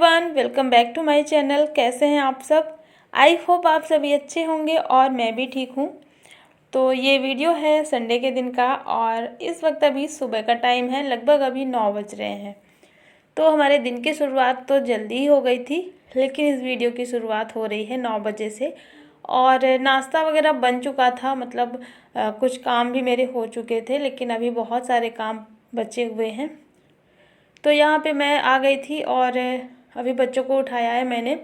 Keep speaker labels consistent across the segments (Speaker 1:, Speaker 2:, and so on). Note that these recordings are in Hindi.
Speaker 1: Everyone, welcome back to my channel. कैसे हैं आप सब? आई होप आप सभी अच्छे होंगे और मैं भी ठीक हूँ। तो ये वीडियो है संडे के दिन का और इस वक्त अभी सुबह का टाइम है, लगभग अभी 9 बज रहे हैं। तो हमारे दिन की शुरुआत तो जल्दी ही हो गई थी, लेकिन इस वीडियो की शुरुआत हो रही है 9 बजे से। और नाश्ता वगैरह बन चुका था, मतलब कुछ काम भी मेरे हो चुके थे, लेकिन अभी बहुत सारे काम बचे हुए हैं। तो यहाँ पे मैं आ गई थी और अभी बच्चों को उठाया है मैंने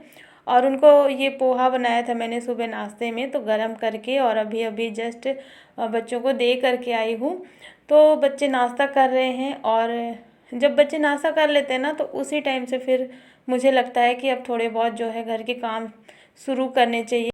Speaker 1: और उनको ये पोहा बनाया था मैंने सुबह नाश्ते में, तो गरम करके और अभी अभी जस्ट बच्चों को दे करके आई हूँ। तो बच्चे नाश्ता कर रहे हैं और जब बच्चे नाश्ता कर लेते हैं ना, तो उसी टाइम से फिर मुझे लगता है कि अब थोड़े बहुत जो है घर के काम शुरू करने चाहिए।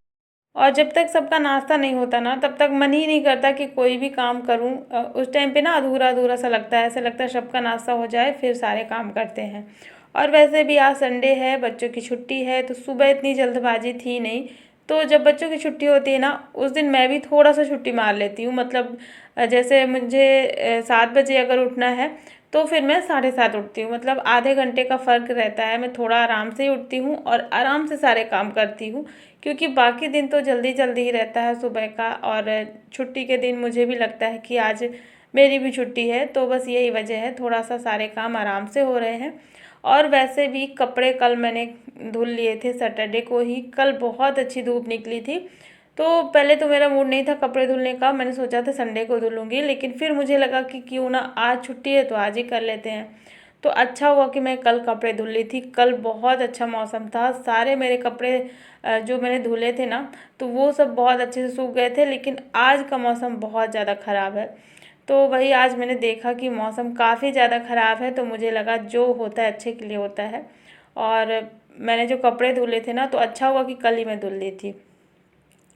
Speaker 1: और जब तक सबका नाश्ता नहीं होता ना, तब तक मन ही नहीं करता कि कोई भी काम करूं। उस टाइम पे ना अधूरा अधूरा सा लगता है, ऐसा लगता है सबका नाश्ता हो जाए फिर सारे काम करते हैं। और वैसे भी आज संडे है, बच्चों की छुट्टी है, तो सुबह इतनी जल्दबाजी थी नहीं। तो जब बच्चों की छुट्टी होती है ना, उस दिन मैं भी थोड़ा सा छुट्टी मार लेती हूँ। मतलब जैसे मुझे 7 बजे अगर उठना है, तो फिर मैं 7:30 उठती हूँ। मतलब आधे घंटे का फ़र्क रहता है, मैं थोड़ा आराम से ही उठती हूँ और आराम से सारे काम करती हूँ, क्योंकि बाकी दिन तो जल्दी जल्दी ही रहता है सुबह का। और छुट्टी के दिन मुझे भी लगता है कि आज मेरी भी छुट्टी है, तो बस यही वजह है, थोड़ा सा सारे काम आराम से हो रहे हैं। और वैसे भी कपड़े कल मैंने धुल लिए थे, सैटरडे को ही। कल बहुत अच्छी धूप निकली थी, तो पहले तो मेरा मूड नहीं था कपड़े धुलने का, मैंने सोचा था संडे को धुलूँगी, लेकिन फिर मुझे लगा कि क्यों ना आज छुट्टी है तो आज ही कर लेते हैं। तो अच्छा हुआ कि मैं कल कपड़े धुल ली थी। कल बहुत अच्छा मौसम था, सारे मेरे कपड़े जो मैंने धुले थे ना, तो वो सब बहुत अच्छे से सूख गए थे। लेकिन आज का मौसम बहुत ज़्यादा ख़राब है, तो वही आज मैंने देखा कि मौसम काफ़ी ज़्यादा ख़राब है, तो मुझे लगा जो होता है अच्छे के लिए होता है। और मैंने जो कपड़े धुले थे ना, तो अच्छा हुआ कि कल ही मैं धुल ली थी।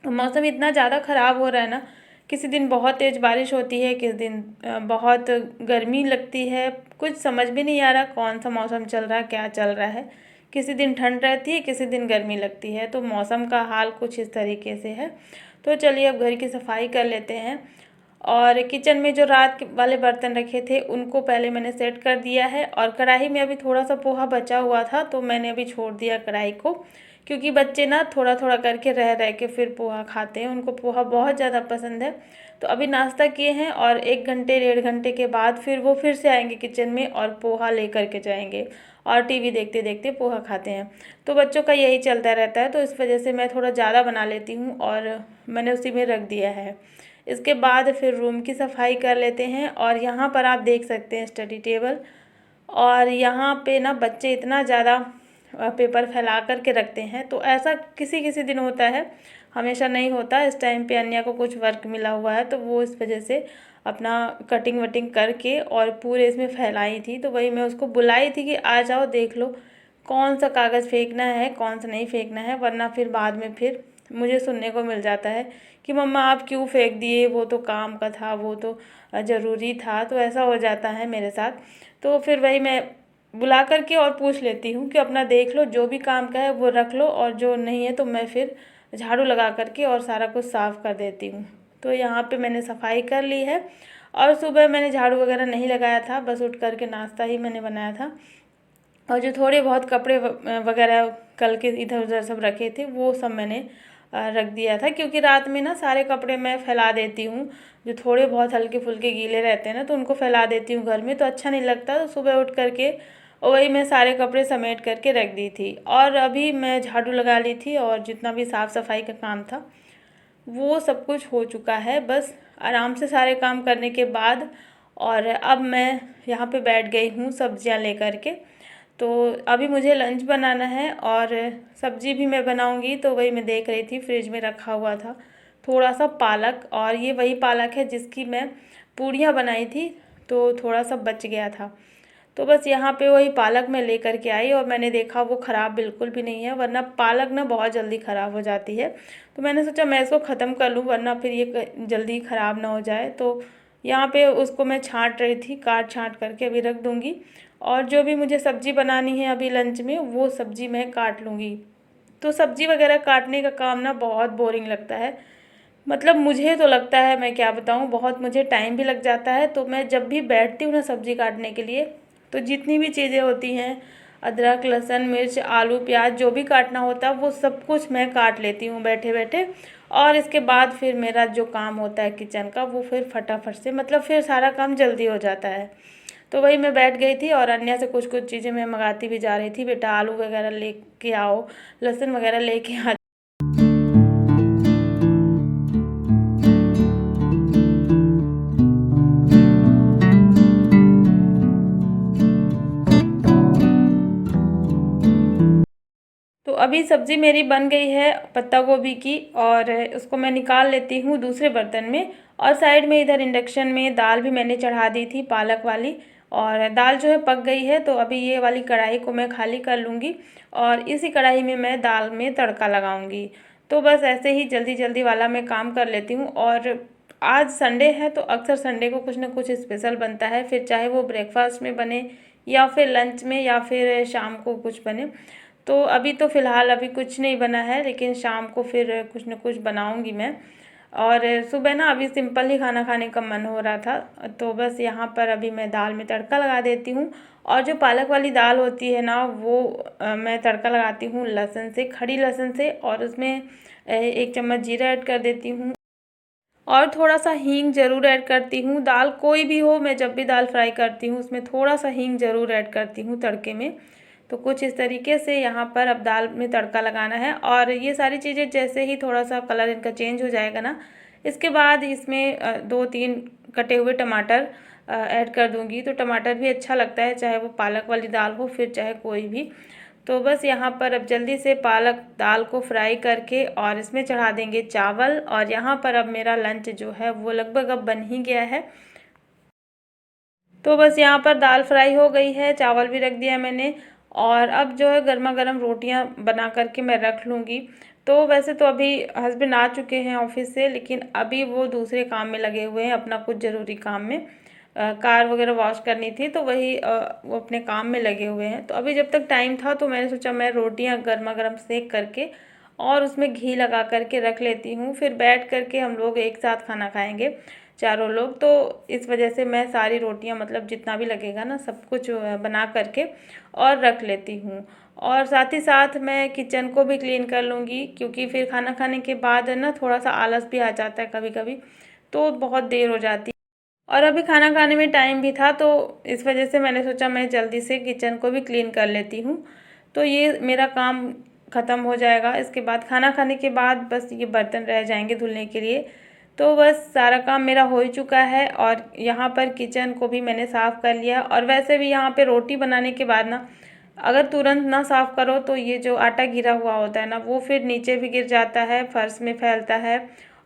Speaker 1: मौसम इतना ज़्यादा ख़राब हो रहा है ना, किसी दिन बहुत तेज़ बारिश होती है, किसी दिन बहुत गर्मी लगती है। कुछ समझ भी नहीं आ रहा कौन सा मौसम चल रहा है, क्या चल रहा है। किसी दिन ठंड रहती है, किसी दिन गर्मी लगती है, तो मौसम का हाल कुछ इस तरीके से है। तो चलिए अब घर की सफाई कर लेते हैं। और किचन में जो रात वाले बर्तन रखे थे उनको पहले मैंने सेट कर दिया है। और कढ़ाई में अभी थोड़ा सा पोहा बचा हुआ था, तो मैंने अभी छोड़ दिया कढ़ाई को, क्योंकि बच्चे ना थोड़ा थोड़ा करके रह रह के फिर पोहा खाते हैं, उनको पोहा बहुत ज़्यादा पसंद है। तो अभी नाश्ता किए हैं और 1 घंटे 1.5 घंटे के बाद फिर वो फिर से आएंगे किचन में और पोहा ले करके जाएंगे और टीवी देखते देखते पोहा खाते हैं। तो बच्चों का यही चलता रहता है, तो इस वजह से मैं थोड़ा ज़्यादा बना लेती हूँ और मैंने उसी में रख दिया है। इसके बाद फिर रूम की सफाई कर लेते हैं। और यहाँ पर आप देख सकते हैं स्टडी टेबल, और यहाँ पे ना बच्चे इतना ज़्यादा पेपर फैला कर के रखते हैं। तो ऐसा किसी किसी दिन होता है, हमेशा नहीं होता। इस टाइम पे अन्या को कुछ वर्क मिला हुआ है, तो वो इस वजह से अपना कटिंग वटिंग करके और पूरे इसमें फैलाई थी। तो वही मैं उसको बुलाई थी कि आ जाओ देख लो कौन सा कागज़ फेंकना है, कौन सा नहीं फेंकना है, वरना फिर बाद में फिर मुझे सुनने को मिल जाता है कि मम्मा आप क्यों फेंक दिए, वो तो काम का था, वो तो ज़रूरी था। तो ऐसा हो जाता है मेरे साथ। तो फिर वही मैं बुला करके और पूछ लेती हूँ कि अपना देख लो, जो भी काम का है वो रख लो, और जो नहीं है तो मैं फिर झाड़ू लगा करके और सारा कुछ साफ़ कर देती हूँ। तो यहाँ पे मैंने सफाई कर ली है। और सुबह मैंने झाड़ू वगैरह नहीं लगाया था, बस उठ करके नाश्ता ही मैंने बनाया था। और जो थोड़े बहुत कपड़े वगैरह कल के इधर उधर सब रखे थे, वो सब मैंने रख दिया था, क्योंकि रात में ना सारे कपड़े मैं फैला देती हूँ। जो थोड़े बहुत हल्के फुल्के गीले रहते हैं ना, तो उनको फैला देती हूँ घर में, तो अच्छा नहीं लगता। तो सुबह उठ करके वही मैं सारे कपड़े समेट करके रख दी थी। और अभी मैं झाड़ू लगा ली थी और जितना भी साफ़ सफाई का काम था वो सब कुछ हो चुका है। बस आराम से सारे काम करने के बाद और अब मैं यहाँ पे बैठ गई हूँ सब्जियाँ लेकर के। तो अभी मुझे लंच बनाना है और सब्जी भी मैं बनाऊँगी। तो वही मैं देख रही थी, फ्रिज में रखा हुआ था थोड़ा सा पालक, और ये वही पालक है जिसकी मैं पूड़ियाँ बनाई थी, तो थोड़ा सा बच गया था। तो बस यहाँ पे वही पालक मैं लेकर के आई और मैंने देखा वो ख़राब बिल्कुल भी नहीं है, वरना पालक ना बहुत जल्दी ख़राब हो जाती है। तो मैंने सोचा मैं इसको ख़त्म कर लूँ, वरना फिर ये जल्दी ख़राब ना हो जाए। तो यहाँ पे उसको मैं छाँट रही थी, काट छाँट करके अभी रख दूँगी। और जो भी मुझे सब्ज़ी बनानी है अभी लंच में, वो सब्ज़ी मैं काट लूँगी। तो सब्ज़ी वगैरह काटने का काम ना बहुत बोरिंग लगता है, मतलब मुझे तो लगता है, मैं क्या बताऊँ, बहुत मुझे टाइम भी लग जाता है। तो मैं जब भी बैठती हूँ ना सब्ज़ी काटने के लिए, तो जितनी भी चीज़ें होती हैं अदरक, लहसुन, मिर्च, आलू, प्याज जो भी काटना होता है वो सब कुछ मैं काट लेती हूँ बैठे बैठे। और इसके बाद फिर मेरा जो काम होता है किचन का वो फिर फटाफट से मतलब फिर सारा काम जल्दी हो जाता है। तो वही मैं बैठ गई थी और अन्य से कुछ कुछ चीज़ें मैं मंगाती भी जा रही थी, बेटा आलू वगैरह लेके आओ, लहसुन वगैरह लेके आ। तो अभी सब्ज़ी मेरी बन गई है पत्ता गोभी की, और उसको मैं निकाल लेती हूँ दूसरे बर्तन में। और साइड में इधर इंडक्शन में दाल भी मैंने चढ़ा दी थी, पालक वाली, और दाल जो है पक गई है। तो अभी ये वाली कढ़ाई को मैं खाली कर लूँगी और इसी कढ़ाई में मैं दाल में तड़का लगाऊँगी। तो बस ऐसे ही जल्दी जल्दी वाला मैं काम कर लेती हूँ। और आज संडे है तो अक्सर संडे को कुछ ना कुछ स्पेशल बनता है, फिर चाहे वो ब्रेकफास्ट में बने या फिर लंच में या फिर शाम को कुछ बने। तो अभी तो फ़िलहाल अभी कुछ नहीं बना है, लेकिन शाम को फिर कुछ न कुछ बनाऊंगी मैं। और सुबह ना अभी सिंपल ही खाना खाने का मन हो रहा था, तो बस यहाँ पर अभी मैं दाल में तड़का लगा देती हूँ। और जो पालक वाली दाल होती है ना वो मैं तड़का लगाती हूँ लहसुन से, खड़ी लहसुन से, और उसमें 1 चम्मच जीरा ऐड कर देती हूँ और थोड़ा सा हींग ज़रूर ऐड करती हूँ। दाल कोई भी हो, मैं जब भी दाल फ्राई करती हूँ उसमें थोड़ा सा हींग ज़रूर ऐड करती हूँ तड़के में। तो कुछ इस तरीके से यहाँ पर अब दाल में तड़का लगाना है। और ये सारी चीज़ें जैसे ही थोड़ा सा कलर इनका चेंज हो जाएगा ना, इसके बाद इसमें 2-3 कटे हुए टमाटर ऐड कर दूँगी। तो टमाटर भी अच्छा लगता है, चाहे वो पालक वाली दाल हो फिर चाहे कोई भी। तो बस यहाँ पर अब जल्दी से पालक दाल को फ्राई करके और इसमें चढ़ा देंगे चावल। और यहाँ पर अब मेरा लंच जो है वो लगभग अब बन ही गया है। तो बस यहाँ पर दाल फ्राई हो गई है, चावल भी रख दिया मैंने, और अब जो है गर्मा गर्म रोटियाँ बना करके मैं रख लूँगी। तो वैसे तो अभी हस्बैंड आ चुके हैं ऑफिस से, लेकिन अभी वो दूसरे काम में लगे हुए हैं, अपना कुछ ज़रूरी काम में। कार वगैरह वॉश करनी थी तो वही वो अपने काम में लगे हुए हैं। तो अभी जब तक टाइम था तो मैंने सोचा मैं रोटियां गर्मा गर्म सेक करके और उसमें घी लगा करके रख लेती हूँ, फिर बैठ करके हम लोग एक साथ खाना खाएंगे चारों लोग। तो इस वजह से मैं सारी रोटियां मतलब जितना भी लगेगा ना सब कुछ बना करके और रख लेती हूँ। और साथ ही साथ मैं किचन को भी क्लीन कर लूँगी, क्योंकि फिर खाना खाने के बाद ना थोड़ा सा आलस भी आ जाता है कभी कभी, तो बहुत देर हो जाती है। और अभी खाना खाने में टाइम भी था, तो इस वजह से मैंने सोचा मैं जल्दी से किचन को भी क्लीन कर लेती हूँ। तो ये मेरा काम ख़त्म हो जाएगा। इसके बाद खाना खाने के बाद बस ये बर्तन रह जाएंगे धुलने के लिए। तो बस सारा काम मेरा हो ही चुका है और यहाँ पर किचन को भी मैंने साफ़ कर लिया। और वैसे भी यहाँ पे रोटी बनाने के बाद ना अगर तुरंत ना साफ़ करो तो ये जो आटा गिरा हुआ होता है ना वो फिर नीचे भी गिर जाता है, फर्श में फैलता है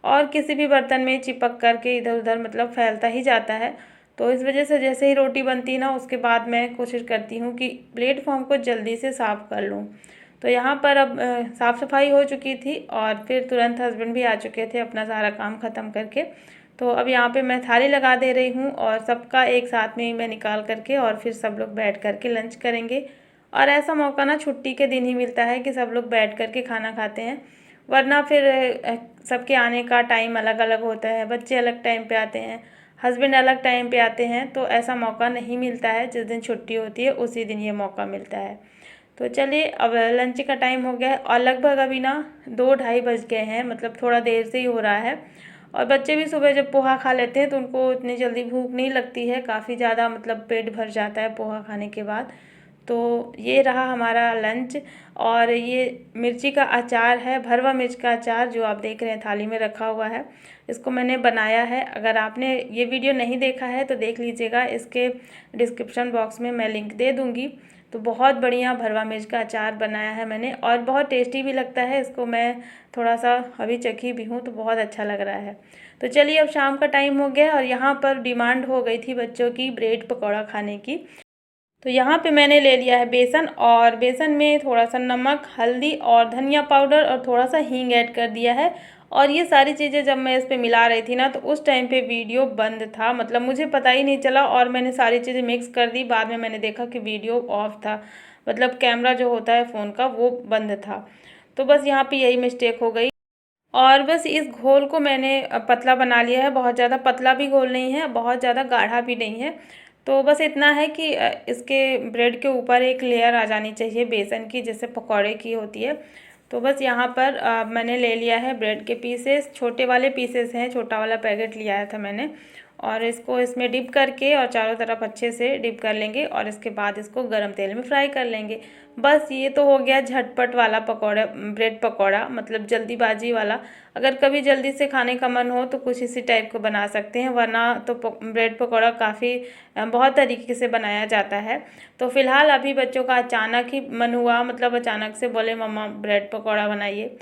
Speaker 1: और किसी भी बर्तन में चिपक करके इधर उधर मतलब फैलता ही जाता है। तो इस वजह से जैसे ही रोटी बनती है ना उसके बाद मैं कोशिश करती हूँ कि प्लेटफॉर्म को जल्दी से साफ़ कर लूँ। तो यहाँ पर अब साफ़ सफाई हो चुकी थी और फिर तुरंत हस्बैंड भी आ चुके थे अपना सारा काम ख़त्म करके। तो अब यहाँ पे मैं थाली लगा दे रही हूँ और सबका एक साथ में ही मैं निकाल करके और फिर सब लोग बैठ करके लंच करेंगे। और ऐसा मौका ना छुट्टी के दिन ही मिलता है कि सब लोग बैठ करके खाना खाते हैं, वरना फिर सबके आने का टाइम अलग अलग होता है। बच्चे अलग टाइम पे आते हैं, हस्बैंड अलग टाइम पे आते हैं, तो ऐसा मौका नहीं मिलता है। जिस दिन छुट्टी होती है उसी दिन ये मौका मिलता है। तो चलिए अब लंच का टाइम हो गया है और लगभग अभी ना 2-2:30 बज गए हैं, मतलब थोड़ा देर से ही हो रहा है। और बच्चे भी सुबह जब पोहा खा लेते हैं तो उनको इतनी जल्दी भूख नहीं लगती है, काफ़ी ज़्यादा मतलब पेट भर जाता है पोहा खाने के बाद। तो ये रहा हमारा लंच। और ये मिर्ची का अचार है, भरवा मिर्च का अचार जो आप देख रहे हैं थाली में रखा हुआ है, इसको मैंने बनाया है। अगर आपने ये वीडियो नहीं देखा है तो देख लीजिएगा, इसके डिस्क्रिप्शन बॉक्स में मैं लिंक दे दूँगी। तो बहुत बढ़िया भरवा मिर्च का अचार बनाया है मैंने और बहुत टेस्टी भी लगता है। इसको मैं थोड़ा सा अभी चखी भी हूँ तो बहुत अच्छा लग रहा है। तो चलिए अब शाम का टाइम हो गया और यहाँ पर डिमांड हो गई थी बच्चों की ब्रेड पकौड़ा खाने की। तो यहाँ पे मैंने ले लिया है बेसन और बेसन में थोड़ा सा नमक, हल्दी और धनिया पाउडर और थोड़ा सा हींग ऐड कर दिया है। और ये सारी चीज़ें जब मैं इस पे मिला रही थी ना तो उस टाइम पे वीडियो बंद था, मतलब मुझे पता ही नहीं चला और मैंने सारी चीज़ें मिक्स कर दी। बाद में मैंने देखा कि वीडियो ऑफ था, मतलब कैमरा जो होता है फ़ोन का वो बंद था। तो बस यहाँ पे यही मिस्टेक हो गई। और बस इस घोल को मैंने पतला बना लिया है, बहुत ज़्यादा पतला भी घोल नहीं है, बहुत ज़्यादा गाढ़ा भी नहीं है। तो बस इतना है कि इसके ब्रेड के ऊपर एक लेयर आ जानी चाहिए बेसन की, जैसे पकौड़े की होती है। तो बस यहाँ पर मैंने ले लिया है ब्रेड के पीसेस, छोटे वाले पीसेस हैं, छोटा वाला पैकेट लिया था मैंने। और इसको इसमें डिप करके और चारों तरफ अच्छे से डिप कर लेंगे और इसके बाद इसको गरम तेल में फ्राई कर लेंगे। बस ये तो हो गया झटपट वाला पकौड़ा, ब्रेड पकौड़ा, मतलब जल्दीबाजी वाला। अगर कभी जल्दी से खाने का मन हो तो कुछ इसी टाइप को बना सकते हैं, वरना तो ब्रेड पकौड़ा काफ़ी बहुत तरीके से बनाया जाता है। तो फ़िलहाल अभी बच्चों का अचानक ही मन हुआ, मतलब अचानक से बोले मम्मा ब्रेड पकौड़ा बनाइए।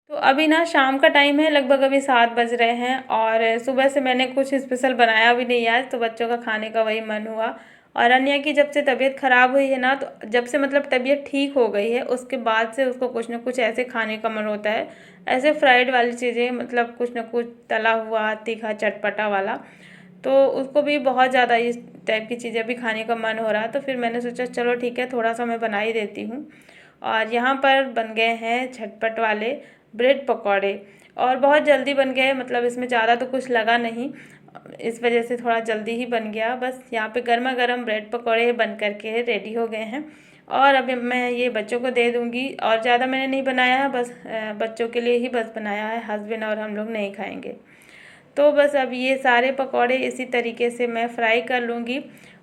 Speaker 1: तो अभी ना शाम का टाइम है, लगभग अभी 7 बज रहे हैं और सुबह से मैंने कुछ स्पेशल बनाया भी नहीं आज, तो बच्चों का खाने का वही मन हुआ। और अन्या की जब से तबीयत ख़राब हुई है ना, तो जब से मतलब तबीयत ठीक हो गई है उसके बाद से उसको कुछ ना कुछ ऐसे खाने का मन होता है, ऐसे फ्राइड वाली चीज़ें, मतलब कुछ ना कुछ तला हुआ तीखा चटपटा वाला। तो उसको भी बहुत ज़्यादा इस टाइप की चीज़ें भी खाने का मन हो रहा है, तो फिर मैंने सोचा चलो ठीक है थोड़ा सा मैं बना ही देती हूँ। और यहाँ पर बन गए हैं झटपट वाले ब्रेड पकौड़े और बहुत जल्दी बन गए, मतलब इसमें ज़्यादा तो कुछ लगा नहीं, इस वजह से थोड़ा जल्दी ही बन गया। बस यहाँ पे गर्मा गर्म ब्रेड पकौड़े बन करके रेडी हो गए हैं और अब मैं ये बच्चों को दे दूँगी। और ज़्यादा मैंने नहीं बनाया है, बस बच्चों के लिए ही बस बनाया है, हस्बैंड और हम लोग नहीं खाएंगे। तो बस अब ये सारे पकौड़े इसी तरीके से मैं फ्राई कर लूँगी।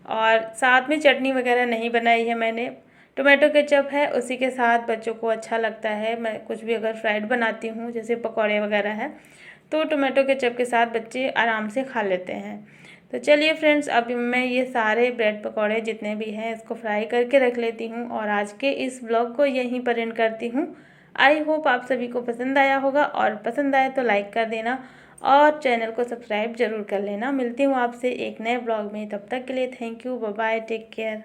Speaker 1: और साथ में चटनी वगैरह नहीं बनाई है मैंने, टोमेटो केचप है उसी के साथ बच्चों को अच्छा लगता है। मैं कुछ भी अगर फ्राइड बनाती हूँ जैसे पकौड़े वगैरह है तो टोमेटो केचप के साथ बच्चे आराम से खा लेते हैं। तो चलिए फ्रेंड्स, अब मैं ये सारे ब्रेड पकौड़े जितने भी हैं इसको फ्राई करके रख लेती हूँ और आज के इस ब्लॉग को यहीं पर एंड करती हूँ। आई होप आप सभी को पसंद आया होगा और पसंद आए तो लाइक कर देना और चैनल को सब्सक्राइब जरूर कर लेना। मिलती हूँ आपसे एक नए ब्लॉग में, तब तक के लिए thank you, bye bye, take care.